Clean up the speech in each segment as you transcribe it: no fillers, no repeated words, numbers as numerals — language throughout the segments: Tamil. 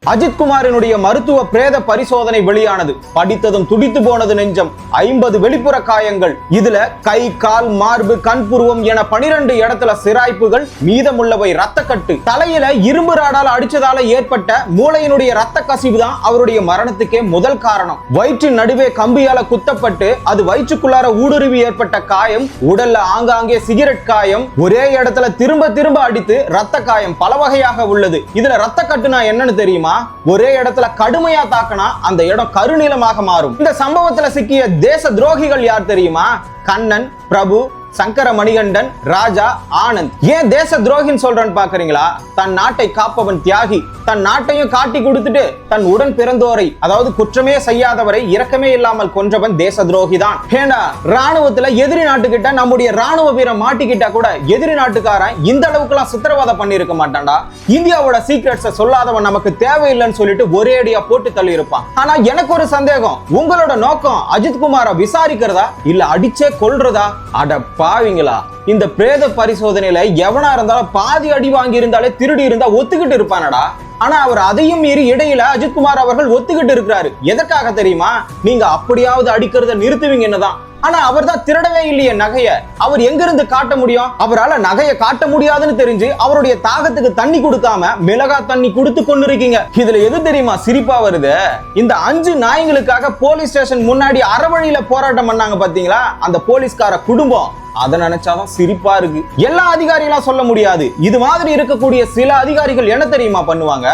அஜித் குமாரினுடைய மருத்துவ பிரேத பரிசோதனை வெளியானது. படித்ததும் துடித்து போனது நெஞ்சம். 50 வெளிப்புற காயங்கள். இதுல கை, கால், மார்பு, கண்புருவம் என 12 இடத்துல சிராய்ப்புகள், மீதமுள்ளவை ரத்த கட்டு. தலையில இரும்பு ராடால அடிச்சதால ஏற்பட்ட மூளையினுடைய ரத்த கசிவு தான் அவருடைய மரணத்துக்கே முதல் காரணம். வயிற்றின் நடுவே கம்பியால குத்தப்பட்டு அது வயிற்றுக்குள்ளார ஊடுருவி ஏற்பட்ட காயம். உடல்ல ஆங்காங்கே சிகரெட் காயம். ஒரே இடத்துல திரும்ப திரும்ப அடித்து ரத்த காயம் பல வகையாக உள்ளது. இதுல ரத்த கட்டுனா என்னன்னு தெரியுமா? ஒரே இடத்துல கடுமையா தாக்கினா அந்த இடம் கருநிலமாக மாறும். இந்த சம்பவத்துல சிக்கிய தேச துரோகிகள் யார் தெரியுமா? கண்ணன், பிரபு, சங்கர மணிகண்டன், ராஜா, ஆனந்த். ஏன் தேச துரோகின்னு சொல்றேன்னு பாக்குறீங்களா? தன் நாட்டை காப்பவன் தியாகி. தன் நாட்டையும் காட்டி கொடுத்துட்டு தன் உடன் பிறந்தோரை, அதாவது குற்றமே செய்யாதவரை இரக்கமே இல்லாமல் கொன்றவன் தேச துரோகி தான். ஏண்டா, ராணுவத்துல எதிரி நாட்டுக்கிட்ட நம்முடைய ராணுவ வீரன் மாட்டிக்கிட்டா கூட எதிரி நாட்டுக்காரன் இந்த அளவுக்கு எல்லாம் சித்திரவதை பண்ணிருக்க மாட்டான்டா. இந்தியாவோட சீக்ரெட்ஸை சொல்லாதவன் நமக்கு தேவையில்லைன்னு சொல்லிட்டு ஒரே அடியா போட்டு தள்ளி இருப்பான். ஆனா எனக்கு ஒரு சந்தேகம், உங்களோட நோக்கம் அஜித் குமாரை விசாரிக்கிறதா இல்ல அடிச்சே கொல்றதா? அட பாவிங்களா, இந்த பிரேத பரிசோதனையில எவனா இருந்தாலும் பாதி அடி வாங்கி இருந்தாலே திருடி இருந்தா ஒத்துக்கிட்டு இருப்பானடா. ஆனா அவர் அதையும் மீறி இடையில அஜித் குமார் அவர்கள் ஒத்துக்கிட்டு இருக்கிறாரு. எதற்காக தெரியுமா? நீங்க அப்படியாவது அடிக்கிறத நிறுத்துவீங்க என்னதான். ஆனா அவர் தான் திருடவே இல்லையே நகைய. அவர் எங்க இருந்து காட்ட முடியும்? அவரால் நகையை காட்ட முடியாதுன்னு தெரிஞ்சு அவருடைய தாகத்துக்கு தண்ணி கொடுக்காம மிளகா தண்ணி கொடுத்து கொண்டு இருக்கீங்க. இதுல எது தெரியுமா சிரிப்பா வருது? இந்த 5 நாய்களுக்காக போலீஸ் ஸ்டேஷன் முன்னாடி அறவழியில போராட்டம் பண்ணாங்க பாத்தீங்களா, அந்த போலீஸ்கார குடும்பம். அதை நினைச்சாதான் சிரிப்பா இருக்கு. எல்லா அதிகாரிகளும் சொல்ல முடியாது. இது மாதிரி இருக்கக்கூடிய சில அதிகாரிகள் என்ன தெரியுமா பண்ணுவாங்க?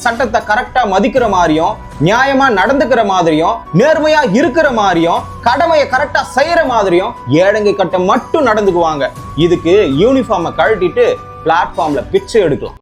சட்டத்தை கரெக்டா மதிக்கிற மாதிரியும், நியாயமா நடந்துக்கிற மாதிரியும், நேர்மையா இருக்கிற மாதிரியும், கடமையை கரெக்டா செய்யற மாதிரியும் ஏழங்கை கட்ட மட்டும் நடந்துக்குவாங்க. இதுக்கு யூனிஃபார்மை கழட்டிட்டு பிளாட்ஃபார்ம்ல பிச்சை எடுக்கலாம்.